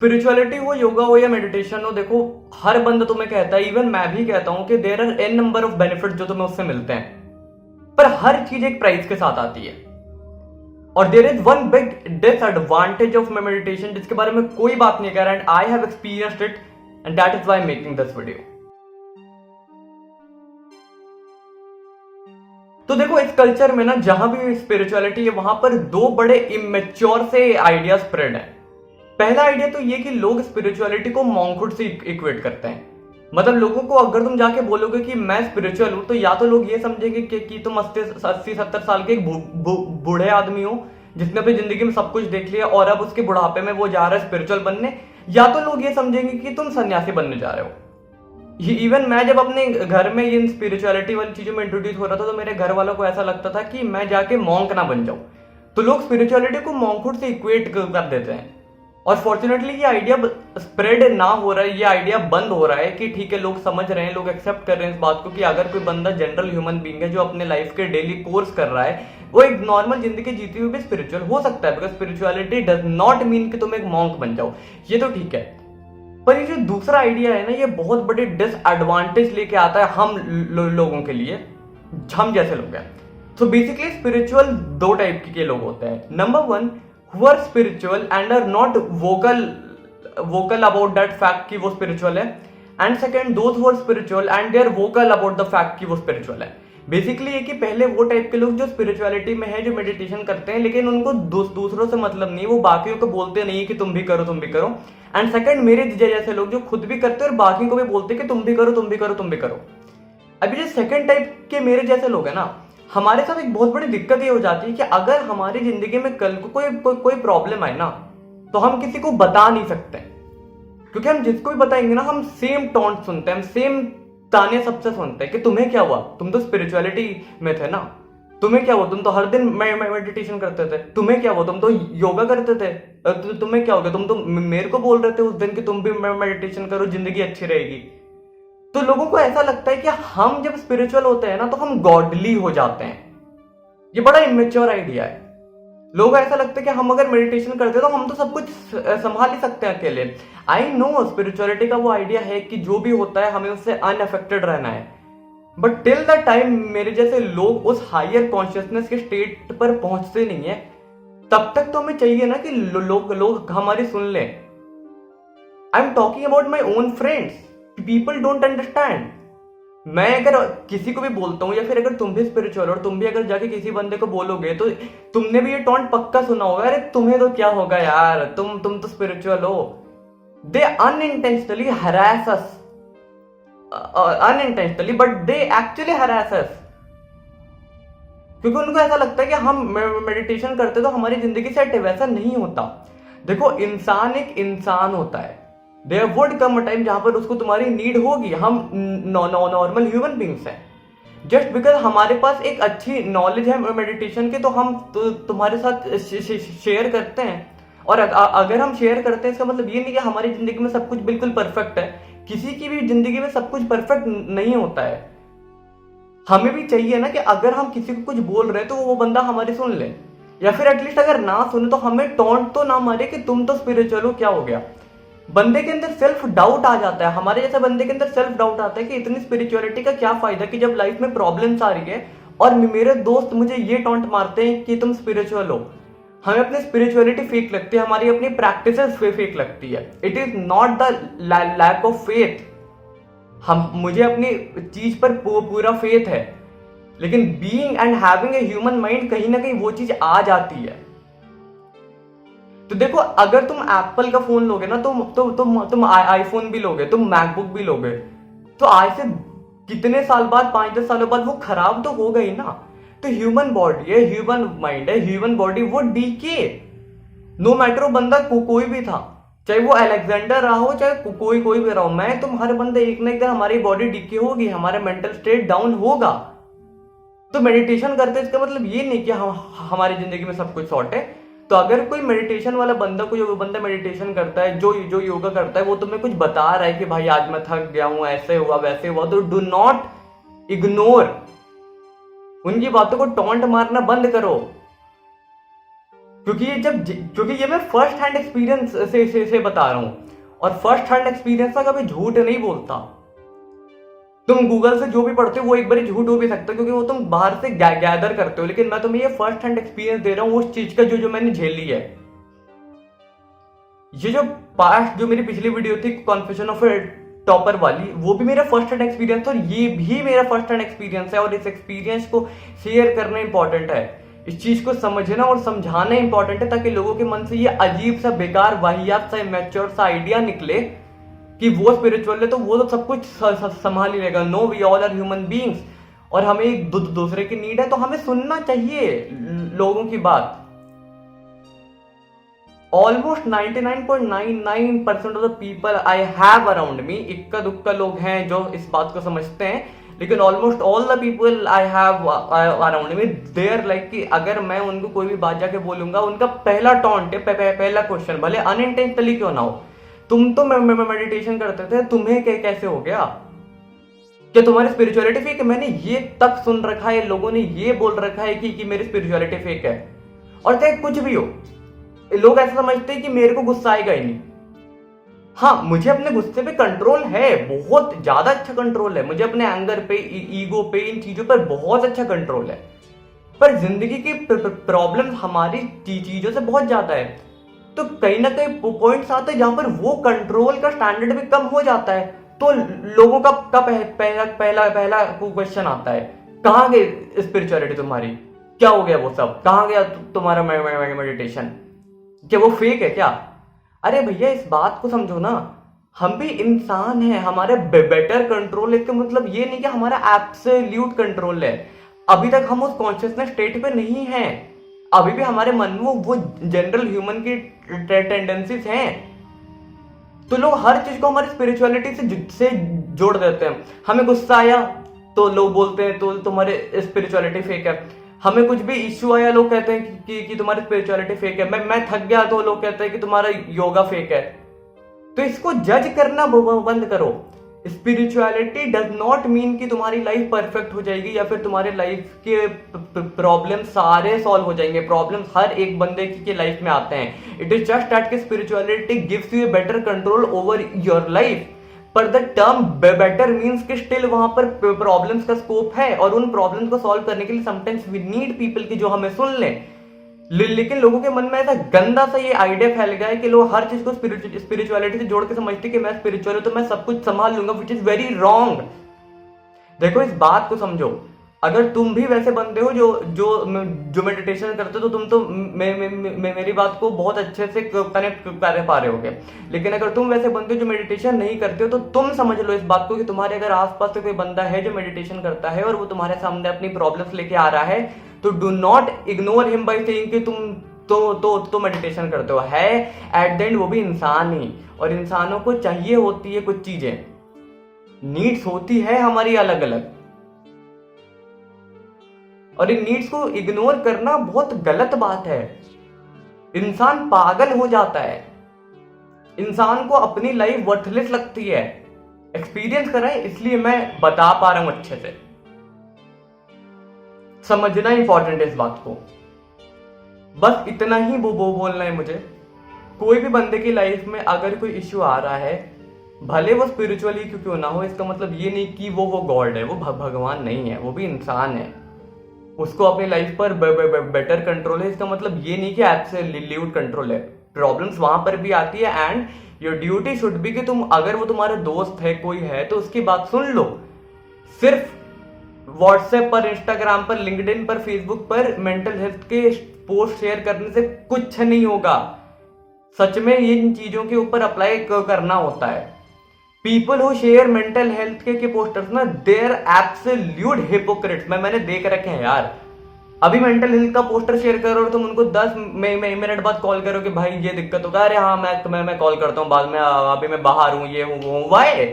Spirituality हो, योगा हो या मेडिटेशन हो, देखो हर बंदा तुम्हें कहता है, इवन मैं भी कहता हूं कि there are n number of benefit जो तुम्हें उससे मिलते हैं, पर हर चीज एक प्राइस के साथ आती है। और there is one big disadvantage of meditation जिसके बारे में कोई बात नहीं कर रहा, and I have experienced it and that is why making this video. तो देखो इस कल्चर में ना जहां भी स्पिरिचुअलिटी है वहां पर दो बड़े इमेच्योर से आइडिया स्प्रेड है। पहला आइडिया तो ये कि लोग स्पिरिचुअलिटी को मॉन्कहुड से इक्वेट करते हैं। मतलब लोगों को अगर तुम जाके बोलोगे कि मैं स्पिरिचुअल हूं, तो या तो लोग ये समझेंगे कि तुम 80-70 साल के एक बूढ़े आदमी हो जिसने अपनी जिंदगी में सब कुछ देख लिया और अब उसके बुढ़ापे में वो जा रहा है स्पिरिचुअल बनने, या तो लोग ये समझेंगे कि तुम सन्यासी बनने जा रहे हो। इवन मैं जब अपने घर में इन स्पिरिचुअलिटी वाली चीजों में इंट्रोड्यूस हो रहा था तो मेरे घर वालों को ऐसा लगता था कि मैं जाके मॉन्क ना बन जाऊं। तो लोग स्पिरिचुअलिटी को मॉन्कहुड से इक्वेट कर देते हैं। और फॉर्चुनेटली ये आइडिया स्प्रेड ना हो रहा है, ये आइडिया बंद हो रहा है कि ठीक है लोग समझ रहे हैं, लोग एक्सेप्ट कर रहे हैं इस बात को कि अगर कोई बंदा जनरल ह्यूमन बीइंग है जो अपने लाइफ के डेली कोर्स कर रहा है, वो एक नॉर्मल जिंदगी जीते हुए भी स्पिरिचुअल हो सकता है। Because spirituality does not mean कि तुम एक मॉन्क बन जाओ, ये तो ठीक है। पर ये जो दूसरा आइडिया है ना, ये बहुत बड़े डिसएडवांटेज लेके आता है हम लोगों के लिए, हम जैसे लोग हैं। तो बेसिकली स्पिरिचुअल दो टाइप के लोग होते हैं। Number one, who are spiritual and are not vocal about that fact कि वो spiritual है, and second those who are spiritual and they are vocal about the fact कि वो spiritual है। बेसिकली ये कि पहले वो टाइप के लोग जो स्पिरिचुअलिटी में है, जो मेडिटेशन करते हैं, लेकिन उनको दूसरों से मतलब नहीं, वो बाकियों को बोलते नहीं कि तुम भी करो तुम भी करो। एंड सेकंड मेरे जैसे लोग जो खुद भी करते हैं और बाकियों को भी बोलते हैं कि तुम भी करो तुम भी करो तुम भी करो। अभी जो सेकंड टाइप के मेरे जैसे लोग हैं ना, हमारे साथ एक बहुत बड़ी दिक्कत ये हो जाती है कि अगर हमारी जिंदगी में कल को कोई प्रॉब्लम आए ना, तो हम किसी को बता नहीं सकते, क्योंकि हम जिसको भी बताएंगे ना हम सेम टॉन्ट सुनते हैं, हम सेम ताने सबसे सुनते हैं कि तुम्हें क्या हुआ, तुम तो स्पिरिचुअलिटी में थे ना, तुम्हें क्या हुआ, तुम तो हर दिन मेडिटेशन करते थे, तुम्हें क्या हुआ, तुम तो योगा करते थे, तुम्हें क्या हो गया, तुम तो मेरे को बोल रहे थे उस दिन कि तुम भी मेडिटेशन करो जिंदगी अच्छी रहेगी। तो लोगों को ऐसा लगता है कि हम जब स्पिरिचुअल होते हैं ना तो हम गॉडली हो जाते हैं। ये बड़ा इमेच्योर आइडिया है। लोगों को ऐसा लगता है कि हम अगर मेडिटेशन करते हैं तो हम तो सब कुछ संभाल ही सकते हैं अकेले। आई नो स्पिरिचुअलिटी का वो आइडिया है कि जो भी होता है हमें उससे अनअफेक्टेड रहना है, बट टिल द टाइम मेरे जैसे लोग उस हायर कॉन्शियसनेस के स्टेट पर पहुंचते नहीं है, तब तक तो हमें चाहिए ना कि लोग हमारी सुन लें। I am talking about my own friends, people don't understand. मैं अगर किसी को भी बोलता हूं, या फिर अगर तुम भी स्पिरिचुअल और तुम भी अगर जाके किसी बंदे को बोलोगे तो तुमने भी ये टॉन्ट पक्का सुना होगा, अरे तुम्हें तो क्या होगा यार, तुम तो स्पिरिचुअल हो। They unintentionally harass us, unintentionally but they actually harass us, क्योंकि उनको ऐसा लगता है कि हम मेडिटेशन करते तो हमारी जिंदगी सेट है। वैसा नहीं होता। देखो इंसान एक इंसान होता है, there would come a time जहां पर उसको तुम्हारी नीड होगी। हम नॉर्मल ह्यूमन बींग्स हैं। जस्ट बिकॉज हमारे पास एक अच्छी नॉलेज है मेडिटेशन की तो हम तुम्हारे साथ शेयर करते हैं। और अगर हम शेयर करते हैं इसका मतलब ये नहीं कि हमारी जिंदगी में सब कुछ बिल्कुल परफेक्ट है। किसी की भी जिंदगी में सब कुछ परफेक्ट नहीं होता है। हमें भी चाहिए ना कि अगर हम किसी को कुछ बोल रहे हैं तो वो बंदा हमारी सुन ले, या फिर एटलीस्ट अगर ना सुने तो हमें टॉन्ट तो ना मारे कि तुम तो स्पिरिचुअल हो, क्या हो गया। बंदे के अंदर सेल्फ डाउट आ जाता है, हमारे जैसे बंदे के अंदर सेल्फ डाउट आता है कि इतनी स्पिरिचुअलिटी का क्या फायदा कि जब लाइफ में प्रॉब्लम्स आ रही है और मेरे दोस्त मुझे ये टॉन्ट मारते हैं कि तुम स्पिरिचुअल हो। हमें अपनी स्पिरिचुअलिटी फेक लगती है, हमारी अपनी प्रैक्टिसेस फेक लगती है। It is not the lack of faith. मुझे अपनी चीज पर पूरा फेथ है, लेकिन being and having a human mind कहीं ना कहीं वो चीज आ जाती है। तो देखो अगर तुम एप्पल का फोन लोगे ना, तुम आईफोन भी लोगे, तुम मैकबुक भी लोगे, तो आज से कितने साल बाद, 5-10 सालों बाद वो खराब तो हो गई ना। तो ह्यूमन बॉडी है, ह्यूमन माइंड है, ह्यूमन बॉडी वो डीके, नो मैटर वो बंदा कोई भी था, चाहे वो अलेक्जेंडर रहा हो, चाहे कोई भी रहा हो, मैं तुम हर बंदे एक ना एक दिन हमारी बॉडी डीके होगी, हमारा मेंटल स्टेट डाउन होगा। तो मेडिटेशन करते इसका मतलब ये नहीं कि हमारी जिंदगी में सब कुछ सॉर्ट है। तो अगर कोई मेडिटेशन वाला बंदा, कोई बंदा मेडिटेशन करता है, जो योगा करता है, वो तुम्हें कुछ बता रहा है कि भाई आज मैं थक गया हूं, ऐसे हुआ वैसे हुआ, तो डू नॉट इग्नोर, उनकी बातों को टॉन्ट मारना बंद करो। क्योंकि ये मैं फर्स्ट हैंड एक्सपीरियंस से बता रहा हूं, और फर्स्ट हैंड एक्सपीरियंस ना कभी झूठ नहीं बोलता। तुम गूगल से जो भी पढ़ते हो वो एक बार झूठ हो भी सकता है, क्योंकि वो तुम बाहर से गैदर करते हो, लेकिन मैं तुम्हें ये फर्स्ट हैंड एक्सपीरियंस दे रहा हूँ उस चीज का जो मैंने झेली है। ये जो पास्ट जो मेरी पिछली वीडियो थी कॉन्फेशन ऑफ टॉपर वाली, वो भी मेरा फर्स्ट हैंड एक्सपीरियंस था, और ये भी मेरा फर्स्ट हैंड एक्सपीरियंस है, और इस एक्सपीरियंस को शेयर करना इंपॉर्टेंट है। इस चीज को समझना और समझाना इंपॉर्टेंट है, ताकि लोगों के मन से ये अजीब सा, बेकार, वाहियात सा, मैच्योर सा आइडिया निकले कि वो स्पिरिचुअल है तो वो तो सब कुछ संभाल ही लेगा। No, we all are human beings, और हमें एक दूसरे की नीड है, तो हमें सुनना चाहिए लोगों की बात। Almost 99.99% of the people I have around मी, इक्का दुक्का लोग हैं जो इस बात को समझते हैं, लेकिन almost all the people I have around me there like कि अगर मैं उनको कोई भी बात जाके बोलूंगा, उनका पहला टॉन्ट है, पहला क्वेश्चन, भले अनइंटेंशनली क्यों ना हो, तुम तो मेडिटेशन करते थे, तुम्हें कैसे हो गया? क्या तुम्हारी स्पिरिचुअलिटी फेक है? मैंने ये तक सुन रखा है, लोगों ने ये बोल रखा है कि मेरी स्पिरिचुअलिटी फेक है। और चाहे कुछ भी हो, लोग ऐसा समझते हैं कि मेरे को गुस्सा आएगा ही नहीं। हाँ, मुझे अपने गुस्से पे कंट्रोल है, बहुत ज्यादा अच्छा कंट्रोल है, मुझे अपने एंगर पे, ईगो पे, इन चीजों पर बहुत अच्छा कंट्रोल है, पर जिंदगी की प्रॉब्लम हमारी चीजों से बहुत ज्यादा है। तो कहीं ना कहीं पॉइंट्स आते हैं जहां पर वो कंट्रोल का स्टैंडर्ड भी कम हो जाता है, तो लोगों का पहला क्वेश्चन आता है, कहां गई स्पिरिचुअलिटी तुम्हारी? क्या हो गया वो सब? कहां गया तुम्हारा मेडिटेशन? क्या वो फेक है क्या? अरे भैया, इस बात को समझो ना, हम भी इंसान हैं, हमारे बेटर कंट्रोल है, इसका मतलब ये नहीं कि हमारा एब्सोल्यूट कंट्रोल है। अभी तक हम उस कॉन्शियसनेस स्टेट पे नहीं हैं, अभी भी हमारे मन में वो जनरल ह्यूमन की टेंडेंसीज हैं। तो लोग हर चीज को हमारी स्पिरिचुअलिटी से जोड़ देते हैं। हमें गुस्सा आया तो लोग बोलते हैं तो तुम्हारे स्पिरिचुअलिटी फेक है। हमें कुछ भी इश्यू आया, लोग कहते हैं कि तुम्हारी स्पिरिचुअलिटी फेक है। मैं थक गया तो लोग कहते हैं कि तुम्हारा योगा फेक है। तो इसको जज करना बंद करो। स्पिरिचुअलिटी डज नॉट मीन कि तुम्हारी लाइफ परफेक्ट हो जाएगी या फिर तुम्हारे लाइफ के प्रॉब्लम सारे सॉल्व हो जाएंगे। प्रॉब्लम्स हर एक बंदे की लाइफ में आते हैं। इट इज जस्ट दैट कि spirituality gives U a better control over your life, पर द टर्म बेटर मीन्स कि स्टिल वहां पर प्रॉब्लम्स का स्कोप है, और उन प्रॉब्लम्स को सॉल्व करने के लिए समटाइम्स वी नीड पीपल की जो हमें सुन लें। लेकिन लोगों के मन में ऐसा गंदा सा ये आइडिया फैल गया है कि लोग हर चीज को स्पिरिचुअलिटी से जोड़ के समझते कि मैं स्पिरिचुअल हूं तो मैं सब कुछ संभाल लूंगा, विच इज वेरी रॉन्ग। देखो, इस बात को समझो, अगर तुम भी वैसे बंदे हो जो जो जो मेडिटेशन करते हो तो तुम तो मेरी बात को बहुत अच्छे से कनेक्ट कर पा रहे होगे। लेकिन अगर तुम वैसे बंदे हो जो मेडिटेशन नहीं करते हो तो तुम समझ लो इस बात को कि तुम्हारे अगर आसपास से कोई बंदा है जो मेडिटेशन करता है और वो तुम्हारे सामने अपनी प्रॉब्लम्स लेके आ रहा है, तो do not ignore him by saying कि तुम तो मेडिटेशन करते हो। है एट द एंड वो भी इंसान ही, और इंसानों को चाहिए होती है कुछ चीजें, नीड्स होती है हमारी अलग अलग, और इन नीड्स को इग्नोर करना बहुत गलत बात है। इंसान पागल हो जाता है, इंसान को अपनी लाइफ वर्थलेस लगती है। एक्सपीरियंस करा है इसलिए मैं बता पा रहा हूं अच्छे से। समझना इंपॉर्टेंट है इस बात को। बस इतना ही वो बोलना है मुझे। कोई भी बंदे की लाइफ में अगर कोई इश्यू आ रहा है, भले वो स्पिरिचुअली क्यों ना हो, इसका मतलब ये नहीं कि वो गॉड है, वो भगवान नहीं है, वो भी इंसान है। उसको अपनी लाइफ पर बेटर कंट्रोल है, इसका मतलब ये नहीं कि एब्सोल्यूट कंट्रोल है। प्रॉब्लम्स वहां पर भी आती है, and your duty should be कि तुम, अगर वो तुम्हारा दोस्त है, कोई है, तो उसकी बात सुन लो। सिर्फ व्हाट्सएप पर, इंस्टाग्राम पर, लिंक्डइन पर, फेसबुक पर मेंटल हेल्थ के पोस्ट शेयर करने से कुछ नहीं होगा। सच में इन चीजों के ऊपर अप्लाई करना होता है। People who share mental health के पोस्टर्स ना, देयर एब्सोल्यूट हिपोक्रेट्स। मैंने देख रखे हैं यार। अभी मेंटल हेल्थ का पोस्टर शेयर करो और तुम उनको 10 मिनट बाद कॉल करो कि भाई ये दिक्कत होगा, अरे हाँ मैं कॉल करता हूँ बाद में, अभी मैं बाहर हूं, ये हूं, वो हूं। वाई?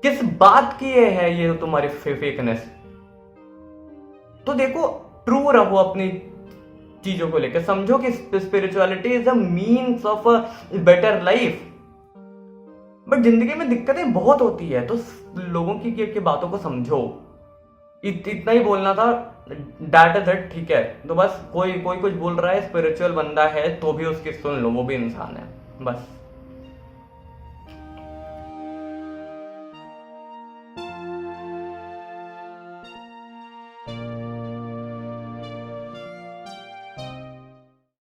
किस बात की है ये तुम्हारी फेकनेस? तो देखो, ट्रू रहो अपनी चीजों को लेकर। समझो कि spirituality is a means of a better life. But जिंदगी में दिक्कतें बहुत होती है, तो लोगों की बातों को समझो। इतना ही बोलना था। डैट इज इट, ठीक है। तो बस कोई कोई कुछ बोल रहा है स्पिरिचुअल बंदा है तो भी उसकी सुन लो, वो भी इंसान है, बस।